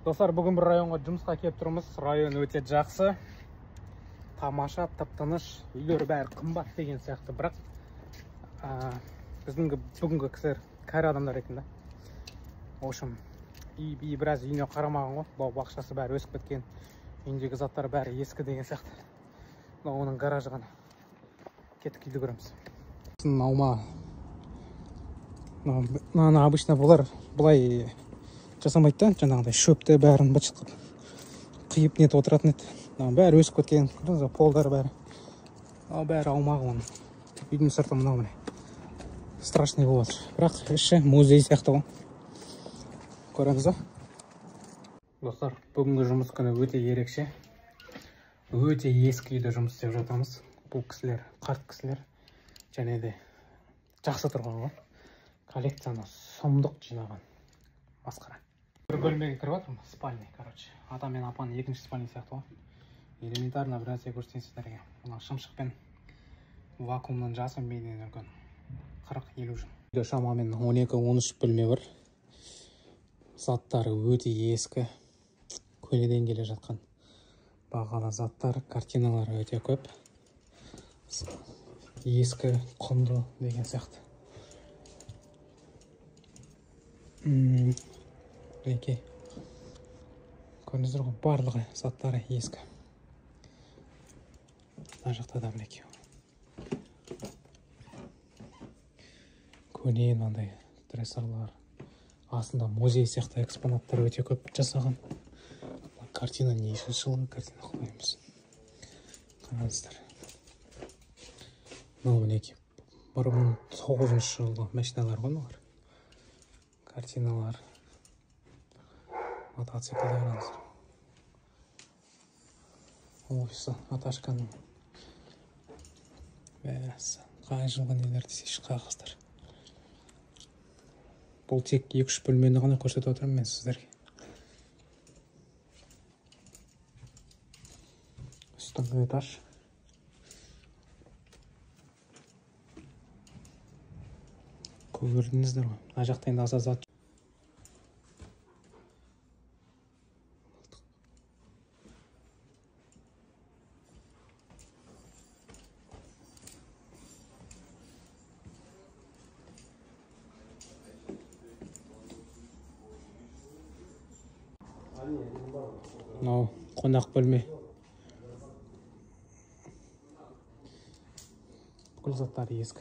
Достар, бүгін бір районға жұмысқа келіп тұрмыз. Район өте жақсы, тамаша, тып-тыныш, үйлер бәрі қымбат деген сияқты. Бірақ біздің бүгінгі кісілер кәрі адамдар екен да. В общем, біраз үйіне қарамаған ғой. Бау-бақшасы бәрі өсіп кеткен. Үйіндегі заттар бәрі ескі деген сияқты. Оның гаражы ғана. Кеттік, үйді көреміз. Аумағы. Обычно бұлар бұлай жасамайды да, жаңағыдай шөпті бәрін бытшыт қиып нетіп отыратын еді. Бәрі өсіп кеткен, полдары бәрі. Бәрі аумағы оның. Үйдің сырты мынау міне. Страшный болып отыр. Бірақ іші музей сияқты ғой. Көреміз ба? Достар, бүгінгі жұмыс күні өте ерекше. Өте ескі үйде жұмыс істеп жатамыз. Бұл кісілер, қарт кісілер. Және де жақсы тұрған ғой. Коллекцияны сұмдық жинаған. Масқара. Бір бөлмеге кіріп жатырмын, спальный, короче. Ата мен апаның екінші спальный сияқты ғой. Элементарно бір нәрсе көрсетейін сіздерге. Мына шымшықпен вакуумнан жасым менен үлкен 40-50 жыл. Үйде шамамен 12-13 бөлме бар. Заттары өте ескі, көнеден келе жатқан бағалы заттар, картиналары өте көп. Ескі, құнды деген сияқты. Мінекей. Көрдіңіздер ғой, барлығы заттары ескі. Мына жақта да мінекей. Көне мынандай дрессарлар. Астында музей сияқты экспонаттар өте көп жасаған. Картина нешінші жылғы картина қоймыз. Қараңыздар. Мынау мінекей. 1900 жылғы машиналар ғой мыналар. Картиналар. Мотоциклдар қараңыздар. Офисі, Аташканың. Бәрі қай жылғы нелер десейші қағаздар. Бұл тек 2-3 бөлмені ғана көрсетіп отырмын мен сіздерге. Үстіңгі этаж. Көрдіңіздер ғой. Ана жақта енді аса зат. Мынау қонақ бөлме. Бүкіл заттары ескі.